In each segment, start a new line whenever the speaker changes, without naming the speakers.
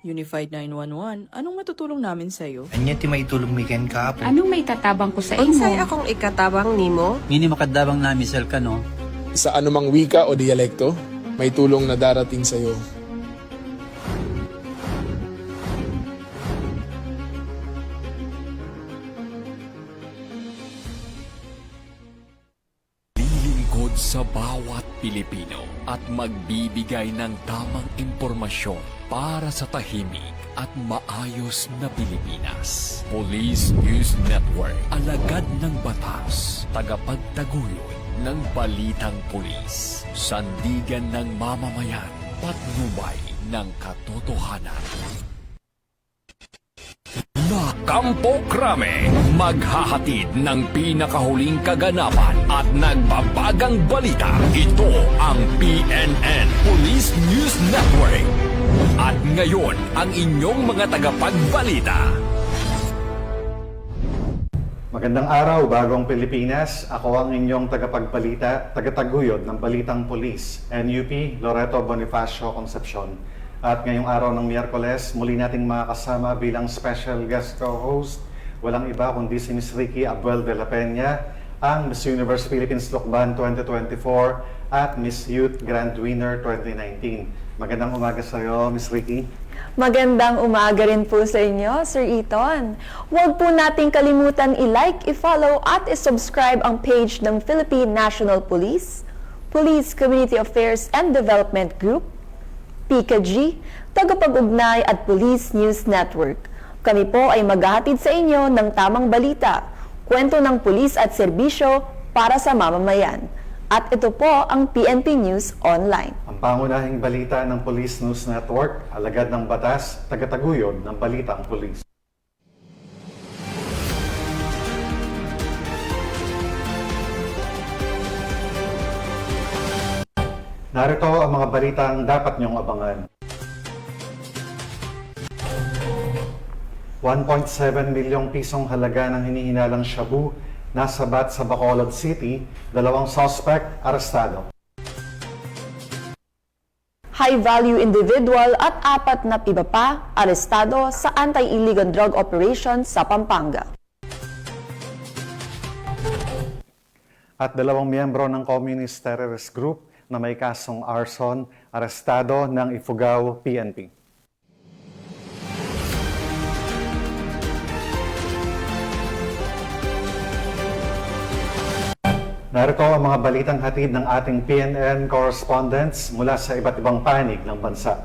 Unified 911, anong matutulong namin sa'yo?
Anya ti maitulong mi ken kapo.
Anong may tatabang ko sa
Unsay
imo?
akong ikatabang nimo?
Ngini makadabang namisal ka no?
Sa anumang wika o dialekto, may tulong na darating sa iyo.
Lilingkod sa bawat Pilipino at magbibigay ng tamang impormasyon para sa tahimik at maayos na Pilipinas. Police News Network, alagad ng batas, tagapagtaguyod ng balitang pulis, sandigan ng mamamayan, patnubay ng katotohanan. Kampo Krame, maghahatid ng pinakahuling kaganapan at nagbabagang balita. Ito ang PNN Police News Network. At ngayon, ang inyong mga tagapagbalita.
Magandang araw, Bagong Pilipinas. Ako ang inyong tagapagbalita, tagataguyod ng Balitang Pulis, NUP Loreto Bonifacio Concepcion. At ngayong araw ng Miyerkules, muli nating makakasama bilang special guest co-host, walang iba kundi si Ms. Ricky Abuel de la Peña, ang Miss Universe Philippines Lokban 2024 at Miss Youth Grand Winner 2019. Magandang umaga sa iyo, Miss Ricky.
Magandang umaga rin po sa inyo, Sir Eton. Huwag po nating kalimutan i-like, i-follow at i-subscribe ang page ng Philippine National Police, Police Community Affairs and Development Group, PKG, Tagapag-ugnay at Police News Network. Kami po ay maghahatid sa inyo ng tamang balita, kwento ng pulis at serbisyo para sa mamamayan. At ito po ang PNP News Online.
Ang pangunahing balita ng Police News Network, alagad ng batas, tagataguyod ng balitang pulis. Narito ang mga balitang dapat niyong abangan. 1.7 milyong pisong halaga ng hinihinalang shabu nasabat sa Bacolod City, 2 suspect arestado.
High-value individual at 4 na iba pa arestado sa anti-illegal drug operation sa Pampanga.
At 2 miyembro ng Communist Terrorist Group na may kasong arson, arestado ng Ifugao PNP. Narito ang mga balitang hatid ng ating PNN correspondents mula sa iba't ibang panig ng bansa.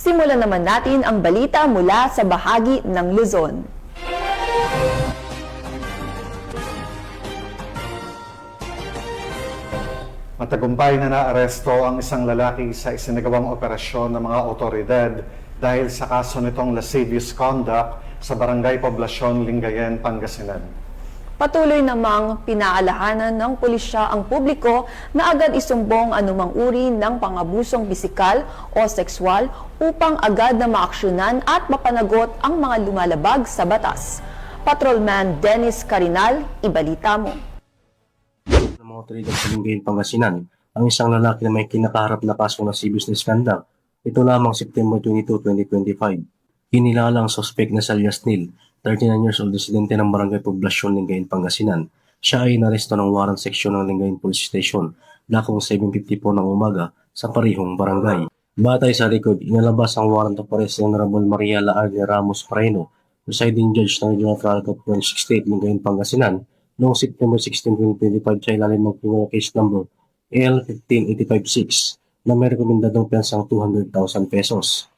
Simulan naman natin ang balita mula sa bahagi ng Luzon.
Matagumpay na naaresto ang isang lalaki sa isinagawang operasyon ng mga otoridad dahil sa kaso nitong lascivious conduct sa Barangay Poblacion, Lingayen, Pangasinan.
Patuloy namang pinaalahanan ng pulisya ang publiko na agad isumbong anumang uri ng pang-abusong pisikal o sexual upang agad na maaksyonan at mapanagot ang mga lumalabag sa batas. Patrolman Dennis Carinal, ibalita mo.
Ng mga otoridad sa Lingayen, Pangasinan, ang isang lalaki na may kinakaharap na kasong lascivious misconduct. Ito lamang September 22, 2025. Kinilala ang suspect na si Alias Neil, 39 years old, residente ng Barangay Poblacion, Lingayen, Pangasinan. Siya ay inaresto ng warrant section ng Lingayen Police Station, dakong 7:50 po ng umaga sa parihong barangay. Batay sa record, inalabas ang warrant of arrest ng Honorable Maria Laarne Ramos Moreno, presiding judge ng Regional Trial Court 168, Lingayen, Pangasinan, noong September 16, 2025 sa ilalim ng criminal case number L15856 na may rekomendadong pensang 200,000 pesos.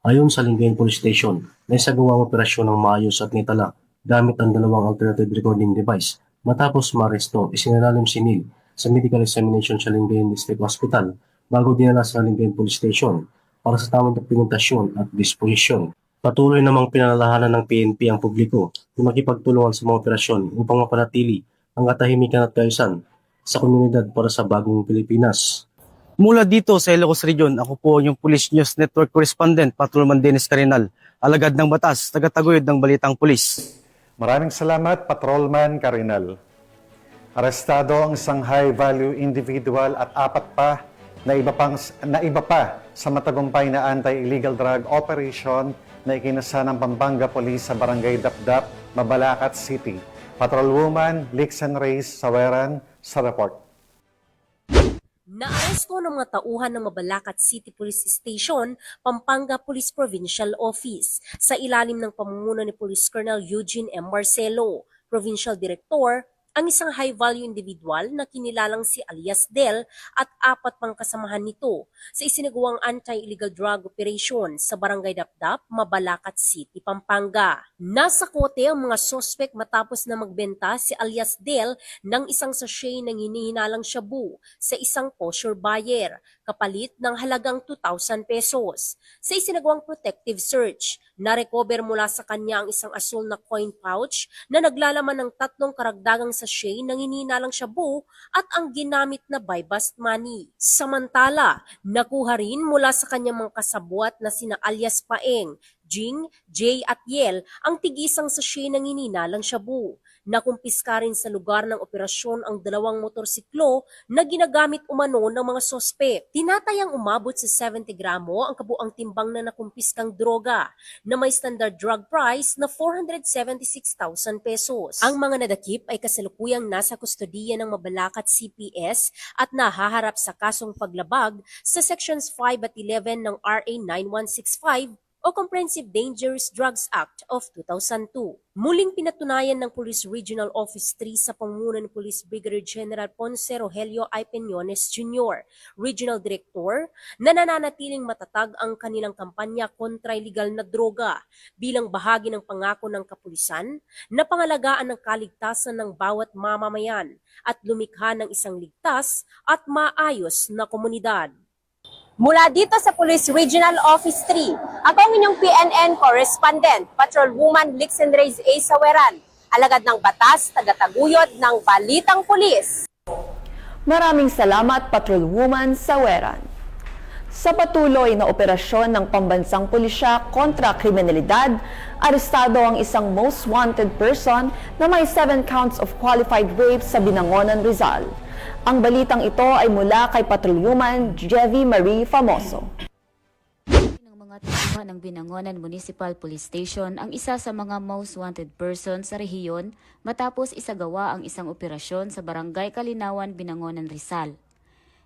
Ayon sa Lingayen Police Station, naisagawa ang operasyon ng maayos at nitala gamit ang 2 alternative recording device. Matapos maresto, isinalalim si Neil sa medical examination sa Lingayen District Hospital bago dinala sa Lingayen Police Station para sa tamang dokumentasyon at disposisyon. Patuloy namang pinalalahanan ng PNP ang publiko na makipagtulungan sa mga operasyon upang mapanatili ang katahimikan at kaayusan sa komunidad para sa bagong Pilipinas.
Mula dito sa Ilocos Region, ako po yung Police News Network Correspondent, Patrolman Dennis Carinal, alagad ng batas, tagataguyod ng balitang pulis.
Maraming salamat, Patrolman Carinal. Arestado ang isang high-value individual at apat pa na iba pa sa matagumpay na anti-illegal drug operation na ikinasa ng Pampanga Police sa Barangay Dapdap, Mabalacat City. Patrolwoman Lixen Reyes Saweran sa report.
Naaresto ng mga tauhan ng Mabalacat City Police Station, Pampanga Police Provincial Office sa ilalim ng pamumuno ni Police Colonel Eugene M. Marcelo, Provincial Director, ang isang high-value individual na kinilalang si alias Del at apat pang kasamahan nito sa isinagawang anti-illegal drug operation sa Barangay Dapdap, Mabalacat City, Pampanga. Nasa kote ang mga sospek matapos na magbenta si alias Del ng isang sachet ng hinihinalang shabu sa isang kosher buyer, kapalit ng halagang 2,000 pesos. Sa isinagawang protective search, na-recover mula sa kanya ang isang asul na coin pouch na naglalaman ng 3 karagdagang sachet ng hinihinalang shabu at ang ginamit na buy-bust money. Samantala, nakuha rin mula sa kanyang mga kasabwat na sina alias Paeng, Jing, Jay at Yel ang tig-isang sachet ng hinihinalang shabu. Nakumpiska rin sa lugar ng operasyon ang 2 motorsiklo na ginagamit umano ng mga sospek. Tinatayang umabot sa 70 gramo ang kabuang timbang na nakumpiskang droga na may standard drug price na 476,000 pesos. Ang mga nadakip ay kasalukuyang nasa kustodiya ng Mabalacat CPS at nahaharap sa kasong paglabag sa Sections 5 at 11 ng RA 9165 o Comprehensive Dangerous Drugs Act of 2002. Muling pinatunayan ng Police Regional Office 3 sa pamumuno ni Police Brigadier General Ponce Rogelio I. Peñones Jr., Regional Director, na nananatiling matatag ang kanilang kampanya kontra illegal na droga bilang bahagi ng pangako ng kapulisan na pangalagaan ng kaligtasan ng bawat mamamayan at lumikha ng isang ligtas at maayos na komunidad. Mula dito sa Police Regional Office 3, ako ang inyong PNN Correspondent, Patrolwoman Lixen Reyes A. Saweran, alagad ng batas, tagataguyod ng Balitang Pulis.
Maraming salamat, Patrolwoman Saweran. Sa patuloy na operasyon ng pambansang pulisya kontra kriminalidad, arestado ang isang most wanted person na may 7 counts of qualified rape sa Binangonan, Rizal. Ang balitang ito ay mula kay Patrolwoman Jevie Marie Famoso.
Ng mga tauhan ng Binangonan Municipal Police Station ang isa sa mga most wanted person sa rehiyon matapos isagawa ang isang operasyon sa Barangay Kalinawan, Binangonan, Rizal.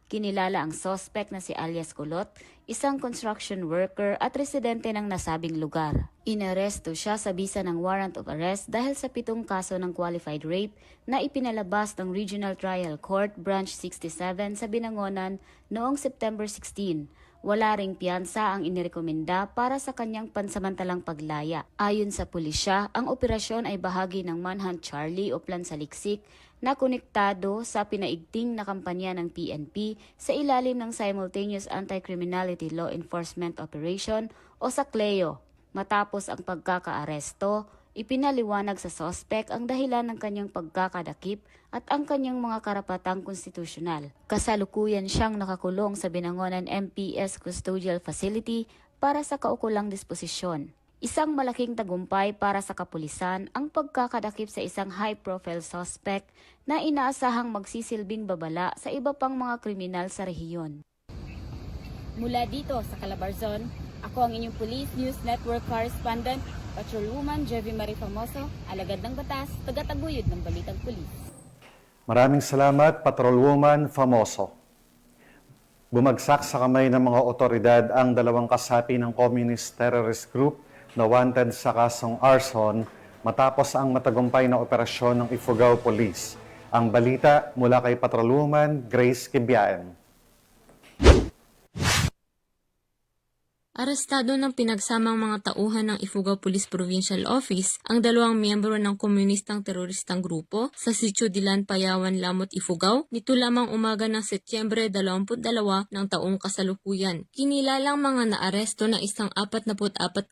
Kinilala ang suspect na si alias Kulot, isang construction worker at residente ng nasabing lugar. Inaresto siya sa bisa ng warrant of arrest dahil sa 7 kaso ng qualified rape na ipinalabas ng Regional Trial Court Branch 67 sa Binangonan noong September 16. Wala ring piyansa ang inirekomenda para sa kanyang pansamantalang paglaya. Ayon sa pulisya, ang operasyon ay bahagi ng Manhunt Charlie o Plan Saliksik na konektado sa pinaigting na kampanya ng PNP sa ilalim ng Simultaneous Anti-Criminality Law Enforcement Operation o sa CLEO. Matapos ang pagkakaaresto, ipinaliwanag sa sospek ang dahilan ng kanyang pagkakadakip at ang kanyang mga karapatang konstitusyonal. Kasalukuyan siyang nakakulong sa Binangonan MPS Custodial Facility para sa kaukulang disposisyon. Isang malaking tagumpay para sa kapulisan ang pagkakadakip sa isang high-profile suspect na inaasahang magsisilbing babala sa iba pang mga kriminal sa rehiyon.
Mula dito sa Calabarzon, ako ang inyong Police News Network Correspondent, Patrolwoman Jevie Marie Famoso, alagad ng batas, tagataguyod ng Balitang Pulis.
Maraming salamat, Patrolwoman Famoso. Bumagsak sa kamay ng mga otoridad ang 2 kasapi ng Communist Terrorist Group na wanted sa kasong arson matapos ang matagumpay na operasyon ng Ifugao Police. Ang balita mula kay Patrolwoman Grace Kibiaen.
Arestado ng pinagsamang mga tauhan ng Ifugao Police Provincial Office ang 2 miyembro ng komunistang teroristang grupo sa Sitio Dilan, Payawan, Lamot, Ifugao nito lamang umaga ng Setyembre 22 ng taong kasalukuyan. Kinilalang mga naaresto na isang 44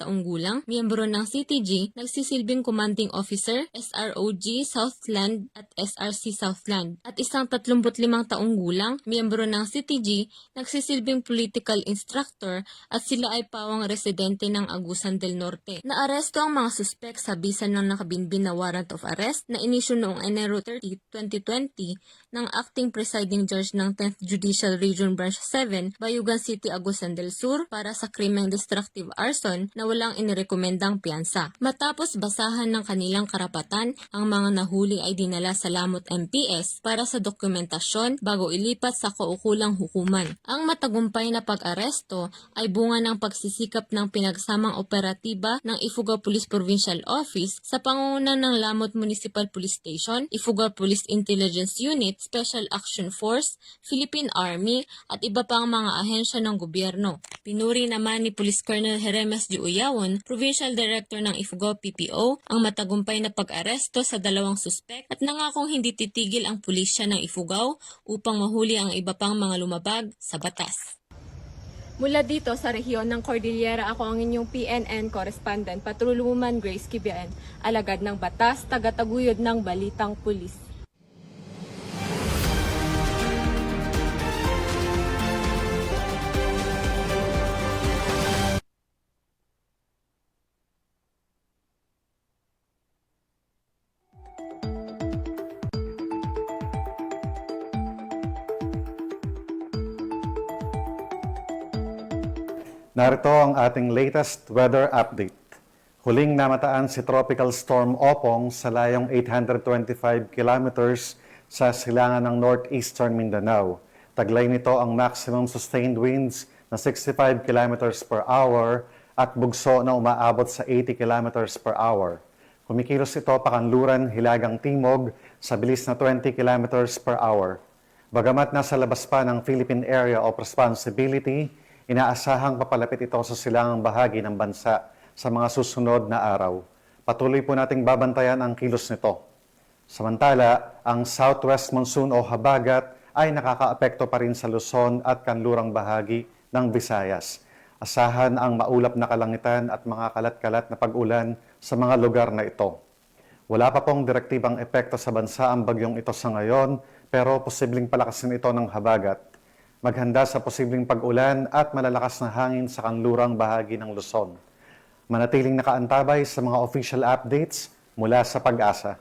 taong gulang, miyembro ng CTG, nagsisilbing commanding officer, SROG Southland at SRC Southland, at isang 35 taong gulang, miyembro ng CTG, nagsisilbing political instructor at sila ay pawang residente ng Agusan del Norte. Naaresto ang mga suspek sa bisa ng nakabinbin na warrant of arrest na inisyu noong Enero 30, 2020 ng Acting Presiding Judge ng 10th Judicial Region Branch 7, Bayugan City, Agusan del Sur para sa krimeng destructive arson na walang inirekomendang piyansa. Matapos basahan ng kanilang karapatan, ang mga nahuli ay dinala sa Lamot MPS para sa dokumentasyon bago ilipat sa kaukulang hukuman. Ang matagumpay na pag-aresto ay bunga ng pagsisikap ng pinagsamang operatiba ng Ifugao Police Provincial Office sa pangunguna ng Lamot Municipal Police Station, Ifugao Police Intelligence Unit, Special Action Force, Philippine Army at iba pang mga ahensya ng gobyerno. Pinuri naman ni Police Colonel Jeremes G. Uyawon, Provincial Director ng Ifugao PPO, ang matagumpay na pag-aresto sa dalawang suspek at nangakong hindi titigil ang pulisya ng Ifugao upang mahuli ang iba pang mga lumabag sa batas.
Mula dito sa rehiyon ng Cordillera, ako ang inyong PNN correspondent, Patrolwoman Grace Kibian, alagad ng batas, tagataguyod ng Balitang Pulis.
Narito ang ating latest weather update. Huling namataan si Tropical Storm Opong sa layong 825 kilometers sa silangan ng northeastern Mindanao. Taglay nito ang maximum sustained winds na 65 kilometers per hour at bugso na umaabot sa 80 kilometers per hour. Kumikilos ito pakanluran hilagang timog sa bilis na 20 kilometers per hour. Bagamat nasa labas pa ng Philippine Area of Responsibility, inaasahang papalapit ito sa silangang bahagi ng bansa sa mga susunod na araw. Patuloy po nating babantayan ang kilos nito. Samantala, ang southwest monsoon o habagat ay nakakaapekto pa rin sa Luzon at kanlurang bahagi ng Visayas. Asahan ang maulap na kalangitan at mga kalat-kalat na pag-ulan sa mga lugar na ito. Wala pa pong direktibang epekto sa bansa ang bagyong ito sa ngayon, pero posibleng palakasin ito ng habagat. Maghanda sa posibleng pag-ulan at malalakas na hangin sa kanlurang bahagi ng Luzon. Manatiling nakaantabay sa mga official updates mula sa Pag-asa.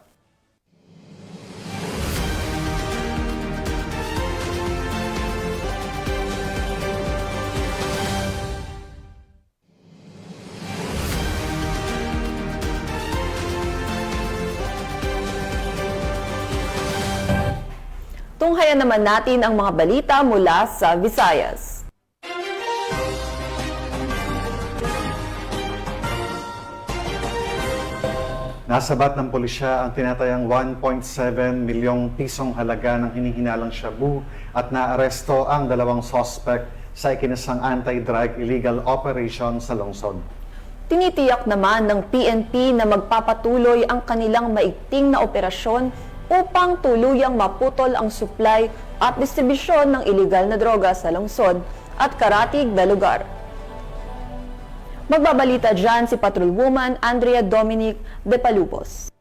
Tunghayan naman natin ang mga balita mula sa Visayas.
Nasabat ng pulisya ang tinatayang 1.7 milyong pisong halaga ng hinihinalang shabu at naaresto ang dalawang suspect sa ikinasang anti-drug illegal operation sa lungsod.
Tinitiyak naman ng PNP na magpapatuloy ang kanilang maigting na operasyon upang tuluyang maputol ang supply at distribusyon ng iligal na droga sa lungsod at karatig na lugar. Magbabalita dyan si Patrolwoman Andrea Dominic de Palupos.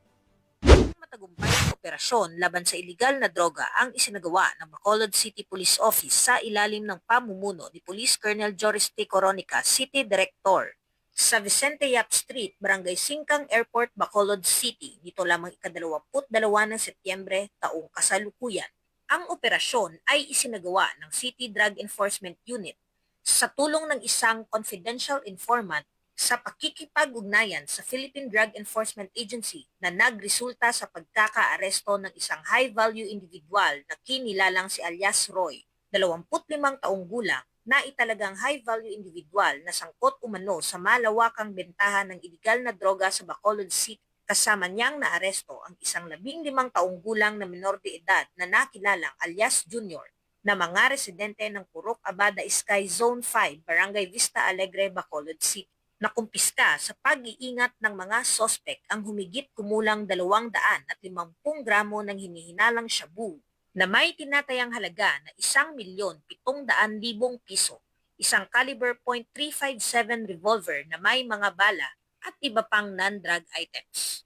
Matagumpay na operasyon laban sa iligal na droga ang isinagawa ng Bacolod City Police Office sa ilalim ng pamumuno ni Police Colonel Joris T. Coronica, City Director, sa Vicente Yap Street, Barangay Singkang Airport, Bacolod City, nito lamang ika-22 ng Setyembre taong kasalukuyan. Ang operasyon ay isinagawa ng City Drug Enforcement Unit sa tulong ng isang confidential informant sa pakikipag-ugnayan sa Philippine Drug Enforcement Agency na nagresulta sa pagkaka-aresto ng isang high-value individual na kinilalang si alias Roy, 25 taong gulang, na italagang high-value individual na sangkot umano sa malawakang bentahan ng iligal na droga sa Bacolod City. Kasama niyang naaresto ang isang 15 taong gulang na menor de edad na nakilalang alias Junior na mga residente ng Purok Abada Sky Zone 5, Barangay Vista Alegre, Bacolod City. Nakumpiska sa pag-iingat ng mga sospek ang humigit kumulang 250 gramo ng hinihinalang shabu na may tinatayang halaga na 1,700,000 piso, isang caliber .357 revolver na may mga bala at iba pang non-drug items.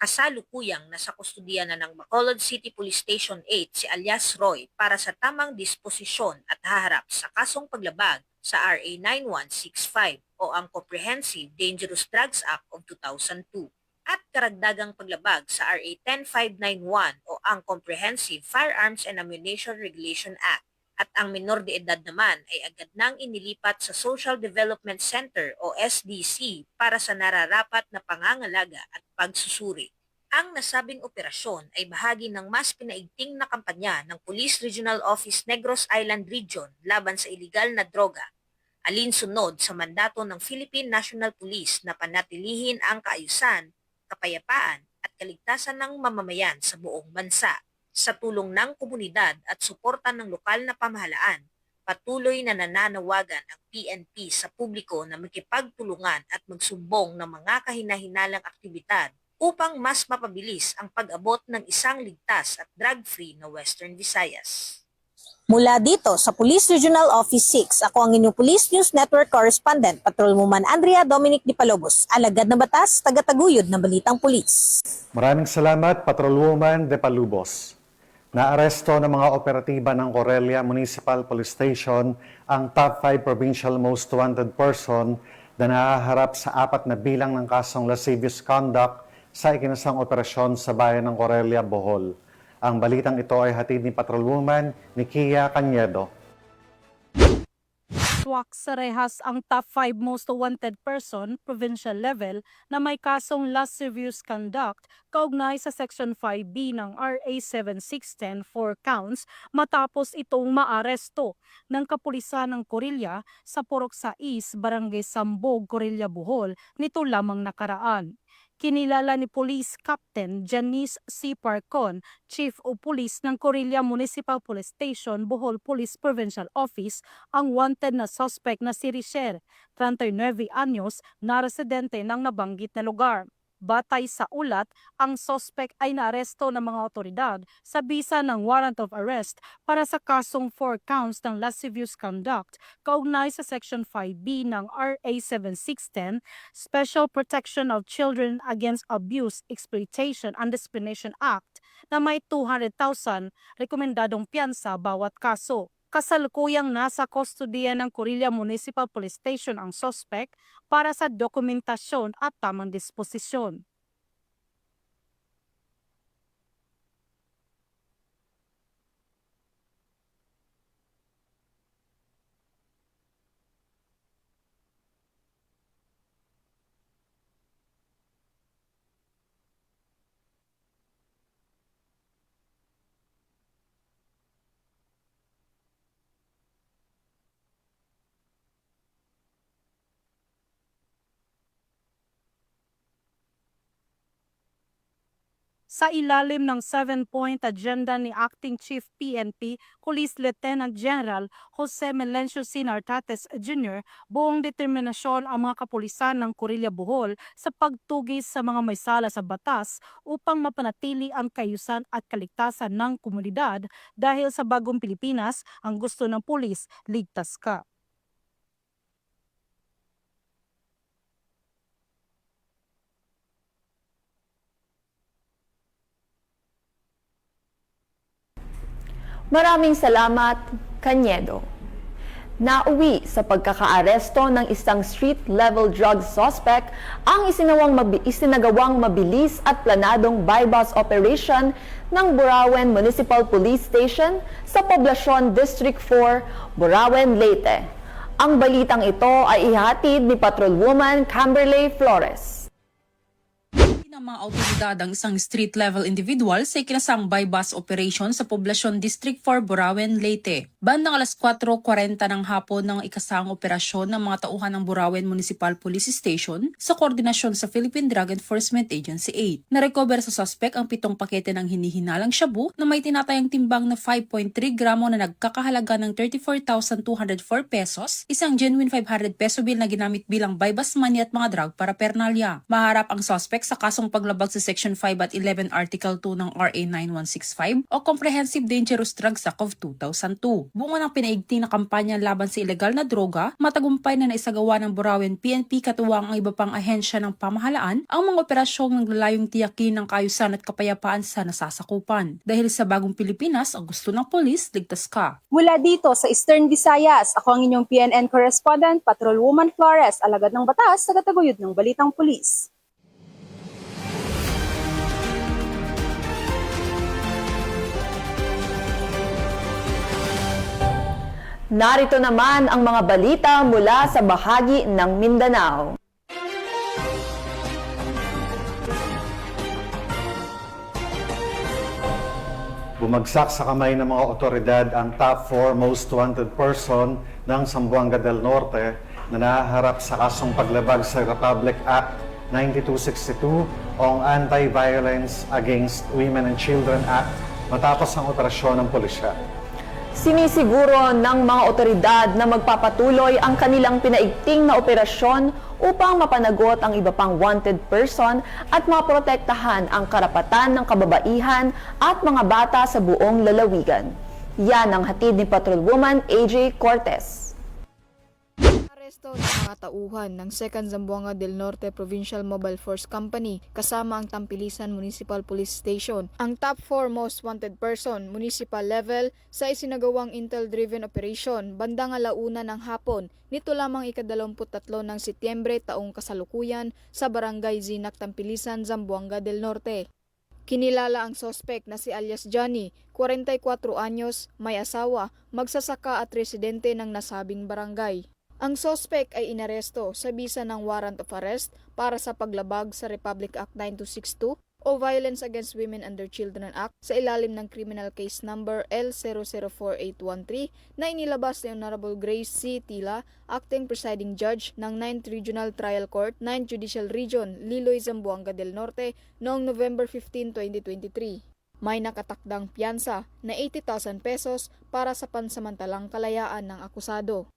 Kasalukuyang nasa kustodiya na ng Bacolod City Police Station 8 si alias Roy para sa tamang disposisyon at haharap sa kasong paglabag sa RA 9165 o ang Comprehensive Dangerous Drugs Act of 2002 at karagdagang paglabag sa RA 10591 o ang Comprehensive Firearms and Ammunition Regulation Act. At ang minor de edad naman ay agad nang inilipat sa Social Development Center o SDC para sa nararapat na pangangalaga at pagsusuri. Ang nasabing operasyon ay bahagi ng mas pinaigting na kampanya ng Police Regional Office Negros Island Region laban sa iligal na droga, alinsunod sa mandato ng Philippine National Police na panatilihin ang kaayusan, kapayapaan at kaligtasan ng mamamayan sa buong bansa. Sa tulong ng komunidad at suporta ng lokal na pamahalaan, patuloy na nananawagan ang PNP sa publiko na makipagtulungan at magsumbong ng mga kahinahinalang aktibidad upang mas mapabilis ang pag-abot ng isang ligtas at drug-free na Western Visayas. Mula dito sa Police Regional Office 6, ako ang inyong Police News Network Correspondent, Patrolwoman Andrea Dominic Di Palobos, alagad ng batas, tagataguyod ng Balitang Pulis.
Maraming salamat, Patrolwoman De Palubos. Naaresto ng mga operatiba ng Corelia Municipal Police Station ang top 5 provincial most wanted person na nahaharap sa 4 na bilang ng kasong lascivious conduct sa ikinasang operasyon sa bayan ng Corelia, Bohol. Ang balitang ito ay hatid ni Patrolwoman Nikia Cañedo.
Swak sa rehas ang top 5 most wanted person, provincial level, na may kasong lascivious conduct kaugnay sa Section 5B ng RA 7610 for counts matapos itong maaresto ng kapulisan ng Corilya sa Purok 6, Barangay Sambog, Corilya, Bohol nito lamang nakaraan. Kinilala ni Police Captain Janice C. Parcon, Chief of Police ng Corilya Municipal Police Station, Bohol Police Provincial Office, ang wanted na suspect na si Richer, 39 anyos, na residente ng nabanggit na lugar. Batay sa ulat, ang suspect ay naaresto ng mga otoridad sa bisa ng warrant of arrest para sa kasong 4 counts ng lascivious conduct kaugnay sa Section 5B ng RA 7610, Special Protection of Children Against Abuse, Exploitation and Discrimination Act na may 200,000 rekomendadong piyansa bawat kaso. Kasalukuyang nasa kustodiya ng Corilya Municipal Police Station ang suspect para sa dokumentasyon at tamang disposisyon. Sa ilalim ng 7-point agenda ni Acting Chief PNP, Police Lieutenant General Jose Melencio C. Nartates Jr., buong determinasyon ang mga kapulisan ng Corilya, Bohol sa pagtugis sa mga may sala sa batas upang mapanatili ang kaayusan at kaligtasan ng komunidad dahil sa bagong Pilipinas, ang gusto ng pulis, ligtas ka.
Maraming salamat, Cañedo. Nauwi sa pagkakaaresto ng isang street-level drug suspect ang isinagawang mabilis at planadong bypass operation ng Burauen Municipal Police Station sa Poblacion District 4, Burauen, Leyte. Ang balitang ito ay ihatid ni Patrolwoman Camberley Flores.
Ng mga autoridad ang isang street-level individual sa ikinasang bypass operation sa Poblacion District 4, Burauen, Leyte. Bandang alas 4:40 ng hapon ng ikasang operasyon ng mga tauhan ng Burauen Municipal Police Station sa koordinasyon sa Philippine Drug Enforcement Agency 8. Narecover sa suspect ang 7 pakete ng hinihinalang shabu na may tinatayang timbang na 5.3 gramo na nagkakahalaga ng 34,204 pesos, isang genuine 500 peso bill na ginamit bilang bypass money at mga drug paraphernalia. Maharap ang suspect sa kasong paglabag sa Section 5 at 11 Article 2 ng RA 9165 o Comprehensive Dangerous Drugs Act of 2002. bunga ng pinaigting na kampanya laban sa ilegal na droga, matagumpay na naisagawa ng Burauen PNP katuwang ang iba pang ahensya ng pamahalaan ang mga operasyong naglalayong tiyakin ng kaayusan at kapayapaan sa nasasakupan. Dahil sa bagong Pilipinas, ang gusto ng polis, ligtas ka.
Mula dito sa Eastern Visayas, ako ang inyong PNN correspondent, Patrolwoman Flores, alagad ng batas, tagataguyod ng Balitang Pulis.
Narito naman ang mga balita mula sa bahagi ng Mindanao.
Bumagsak sa kamay ng mga otoridad ang top 4 most wanted person ng Zamboanga del Norte na nahaharap sa kasong paglabag sa Republic Act 9262 o ang Anti-Violence Against Women and Children Act matapos ang operasyon ng pulisya.
Sinisiguro ng mga otoridad na magpapatuloy ang kanilang pinaigting na operasyon upang mapanagot ang iba pang wanted person at maprotektahan ang karapatan ng kababaihan at mga bata sa buong lalawigan. Yan ang hatid ni Patrolwoman AJ Cortez.
Aresto ng mga tauhan ng 2nd Zamboanga del Norte Provincial Mobile Force Company kasama ang Tampilisan Municipal Police Station. Ang top 4 most wanted person, municipal level, sa isinagawang intel-driven operation bandang 1:00 ng hapon nito lamang ika-23 ng Setyembre taong kasalukuyan sa Barangay Zinac, Tampilisan, Zamboanga del Norte. Kinilala ang sospek na si alias Johnny, 44 anyos, may asawa, magsasaka at residente ng nasabing barangay. Ang sospek ay inaresto sa bisa ng warrant of arrest para sa paglabag sa Republic Act 9262 o Violence Against Women and Children Act sa ilalim ng criminal case number L004813 na inilabas ni Honorable Grace C. Tila, acting presiding judge ng 9th Regional Trial Court, 9th Judicial Region, Liloy, Zamboanga del Norte noong November 15, 2023. May nakatakdang piyansa na 80,000 pesos para sa pansamantalang kalayaan ng akusado.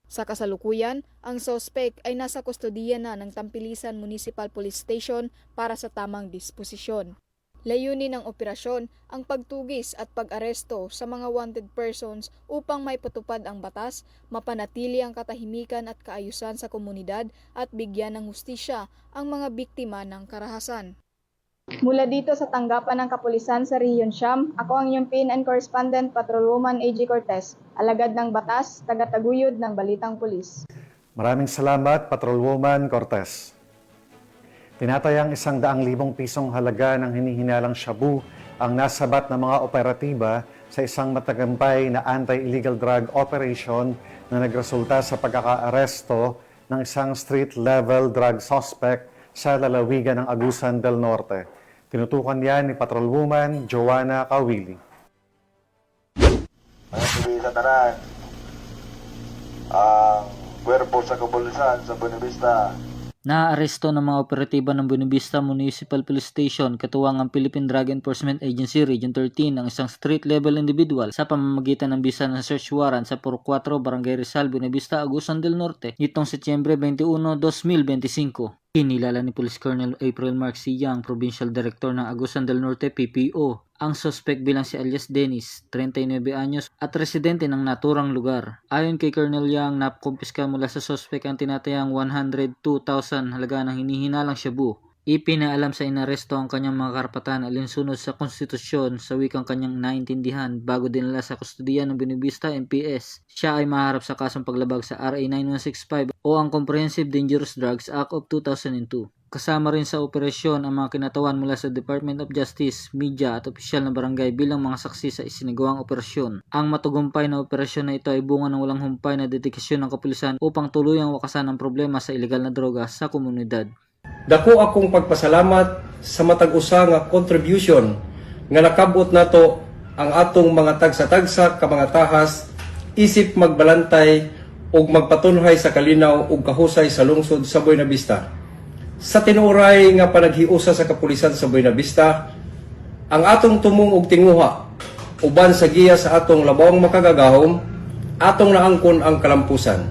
Sa kasalukuyan, ang sospek ay nasa kustodiya na ng Tampilisan Municipal Police Station para sa tamang disposisyon. Layunin ng operasyon ang pagtugis at pag-aresto sa mga wanted persons upang maipatupad ang batas, mapanatili ang katahimikan at kaayusan sa komunidad at bigyan ng hustisya ang mga biktima ng karahasan.
Mula dito sa tanggapan ng Kapulisan sa Region Siam, ako ang inyong PNN correspondent, Patrolwoman AJ Cortez, alagad ng batas, tagataguyod ng Balitang Pulis.
Maraming salamat, Patrolwoman Cortez. Tinatayang 100,000 pisong halaga ng hinihinalang shabu ang nasabat ng mga operatiba sa isang matagumpay na anti-illegal drug operation na nagresulta sa pagkakaaresto ng isang street-level drug suspect sa lalawigan ng Agusan del Norte. Tinutukan yan ni Patrolwoman Joanna Kawili.
Sabi sa tanan, ang kwerpo sa kapulisan sa Buenavista.
Naaresto ng mga operatiba ng Buenavista Municipal Police Station katuwang ang Philippine Drug Enforcement Agency Region 13 ang isang street-level individual sa pamamagitan ng bisa ng search warrant sa Puro 4 Barangay Rizal, Buenavista, Agusan del Norte nitong Setyembre 21, 2025. Kinilala ni Police Colonel April Mark C. Yang, Provincial Director ng Agusan del Norte PPO, ang suspect bilang si alias Dennis, 39 anyos at residente ng naturang lugar. Ayon kay Colonel Yang, nakumpiska mula sa suspect ang tinatayang 102,000 halaga ng hinihinalang shabu. Ipinaalam sa inaresto ang kanyang mga karapatan alinsunod sa konstitusyon sa wikang kanyang naintindihan bago dinala sa kustodiya ng Buenavista MPS. Siya ay maharap sa kasong paglabag sa RA 9165 o ang Comprehensive Dangerous Drugs Act of 2002. Kasama rin sa operasyon ang mga kinatawan mula sa Department of Justice, media at opisyal na barangay bilang mga saksi sa isinagawang operasyon. Ang matagumpay na operasyon na ito ay bunga ng walang humpay na dedikasyon ng kapulisan upang tuluyang wakasan ang problema sa ilegal na droga sa komunidad.
Dako akong pagpasalamat sa matag-usa nga contribution nga nakabot nato ang atong mga tagsa-tagsa ka mga tahas isip magbalantay ug magpatunhay sa kalinaw ug kahusay sa lungsod sa Buenavista. Sa tinuray nga panaghiusa sa kapulisan sa Buenavista, ang atong tumong og tinguha uban sa giya sa atong labawang makagagahom, atong naangkon ang kalampusan.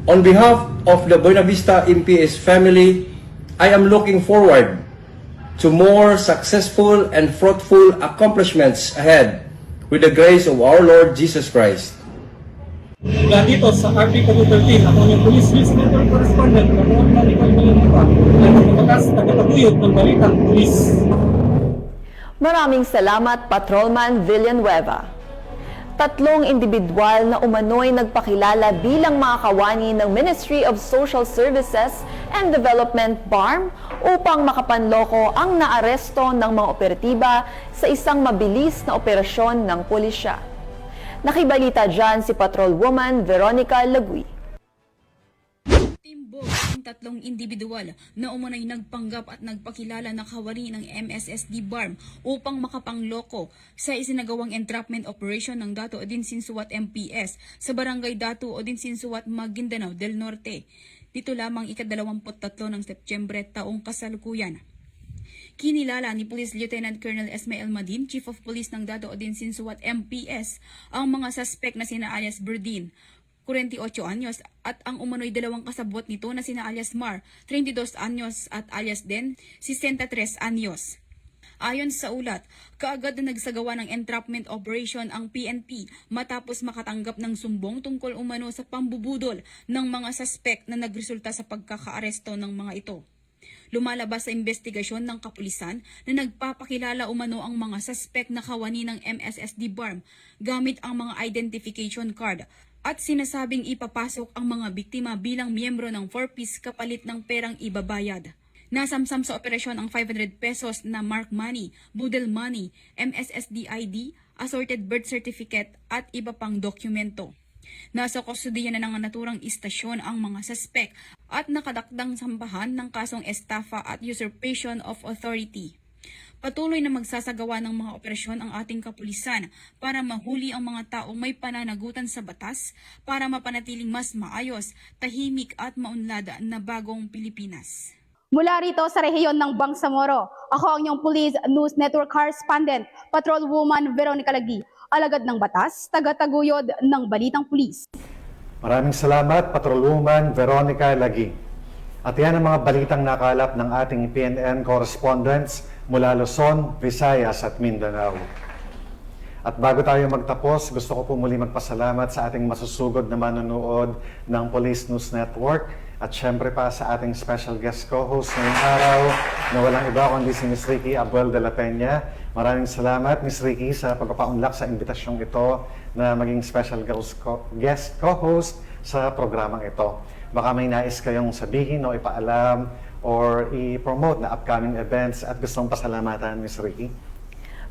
On behalf of the Buenavista MPS family, I am looking forward to more successful and fruitful accomplishments ahead with the grace of our Lord Jesus Christ. Mula dito sa RPW 13, ako yung Police News Network Correspondent na buong Malikal Malinapa ay magpapatas na kataguyod ng balitang pulis.
Maraming salamat, Patrolman Villanueva. 3 individual na umano'y nagpakilala bilang mga kawani ng Ministry of Social Services and Development BARM upang makapanloko ang naaresto ng mga operatiba sa isang mabilis na operasyon ng pulisya. Nakibalita dyan si Patrolwoman Veronica Lagui.
Timbog ang 3 individual na umunay nagpanggap at nagpakilala na kawani ng MSSD BARM upang makapangloko sa isinagawang entrapment operation ng Dato Odinsinsuat MPS sa Barangay Dato Odinsinsuat, Maguindanao del Norte. Dito lamang ika-23 ng Setyembre taong kasalukuyan. Kinilala ni Police Lieutenant Colonel Esmael Madin, Chief of Police ng Dato Odinsinsuat MPS, ang mga suspect na sina alias Berdin, 48 anyos, at ang umano'y 2 kasabwat nito na sina alias Mar, 32 anyos, at alias Den, 63 anyos. Ayon sa ulat, kaagad na nagsagawa ng entrapment operation ang PNP matapos makatanggap ng sumbong tungkol umano sa pambubudol ng mga suspect na nagresulta sa pagkakaaresto ng mga ito. Lumalabas sa investigasyon ng kapulisan na nagpapakilala umano ang mga suspect na kawani ng MSSD BARM gamit ang mga identification card at sinasabing ipapasok ang mga biktima bilang miyembro ng 4-piece kapalit ng perang ibabayad. Nasamsam sa operasyon ang 500 pesos na mark money, budel money, MSSD ID, assorted birth certificate at iba pang dokumento. Nasa kustudiya na ng naturang istasyon ang mga suspect at nakadakdang sambahan ng kasong estafa at usurpation of authority. Patuloy na magsasagawa ng mga operasyon ang ating kapulisan para mahuli ang mga taong may pananagutan sa batas para mapanatiling mas maayos, tahimik at maunlad na bagong Pilipinas.
Mula rito sa rehiyon ng Bangsamoro, ako ang inyong Police News Network Correspondent, Patrolwoman Veronica Lagui, alagad ng batas, tagataguyod ng balitang pulis.
Maraming salamat, Patrolwoman Veronica Lagui. At yan ang mga balitang nakalap ng ating PNN correspondents mula Luzon, Visayas at Mindanao. At bago tayo magtapos, gusto ko po muli magpasalamat sa ating masusugod na manonood ng Police News Network at syempre pa sa ating special guest co-host ngayong araw na walang iba kundi si Ms. Ricky Abuel de la Peña. Maraming salamat, Ms. Ricky, sa pagpapaunlak sa imbitasyong ito na maging special guest co-host sa programang ito. Baka may nais kayong sabihin o ipaalam or i-promote na upcoming events at gustong pasalamatan, Ms. Ricky?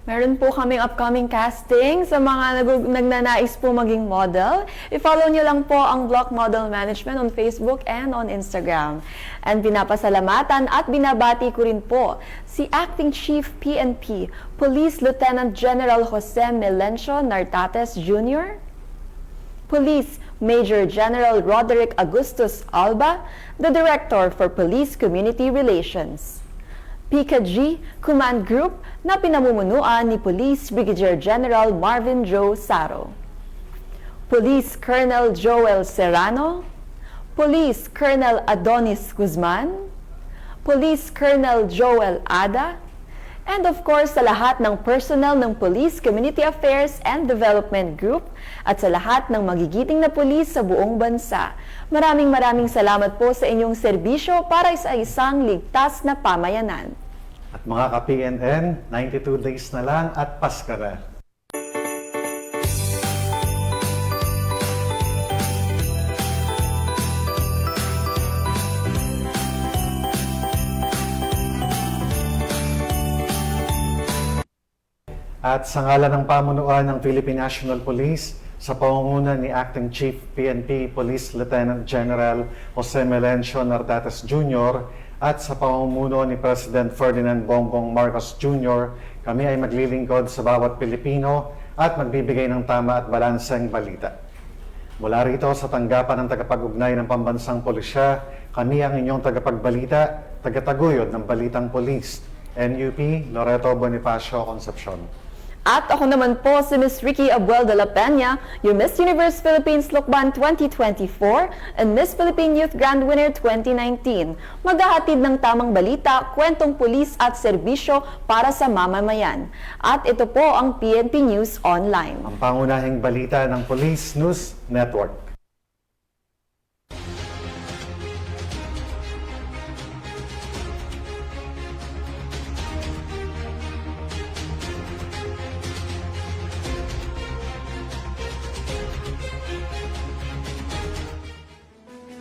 Meron po kaming upcoming casting sa mga nagnanais po maging model. I-follow nyo lang po ang Block Model Management on Facebook and on Instagram. And pinapasalamatan at binabati ko rin po si Acting Chief PNP, Police Lieutenant General Jose Melencio Nartates Jr., Police Major General Roderick Augustus Alba, the Director for Police Community Relations. PKG Command Group na pinamumunuan ni Police Brigadier General Marvin Joe Saro, Police Colonel Joel Serrano, Police Colonel Adonis Guzman, Police Colonel Joel Ada, and of course sa lahat ng personnel ng Police Community Affairs and Development Group at sa lahat ng magigiting na pulis sa buong bansa. Maraming salamat po sa inyong serbisyo para sa isang ligtas na pamayanan.
At mga ka-PNN, 92 days na lang at Pasko na. At sa ngalan ng pamunuan ng Philippine National Police, sa pangunguna ni Acting Chief PNP Police Lieutenant General Jose Melencio Nartates Jr. at sa pamumuno ni President Ferdinand Bongbong Marcos Jr., kami ay maglilingkod sa bawat Pilipino at magbibigay ng tama at balanseng balita. Mula rito sa tanggapan ng tagapag-ugnay ng Pambansang Pulisya, kami ang inyong tagapagbalita, tagataguyod ng Balitang Pulis, NUP Loreto Bonifacio Concepcion.
At ako naman po si Miss Ricky Abuel de la Peña, your Miss Universe Philippines Lukban 2024 and Miss Philippine Youth Grand Winner 2019. Maghahatid ng tamang balita, kwentong pulis at serbisyo para sa mamamayan. At ito po ang PNP News Online.
Ang pangunahing balita ng Police News Network.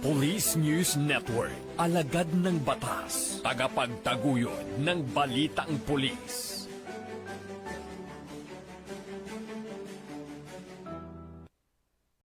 Police News Network, alagad ng batas, tagapagtaguyod ng balitang pulis.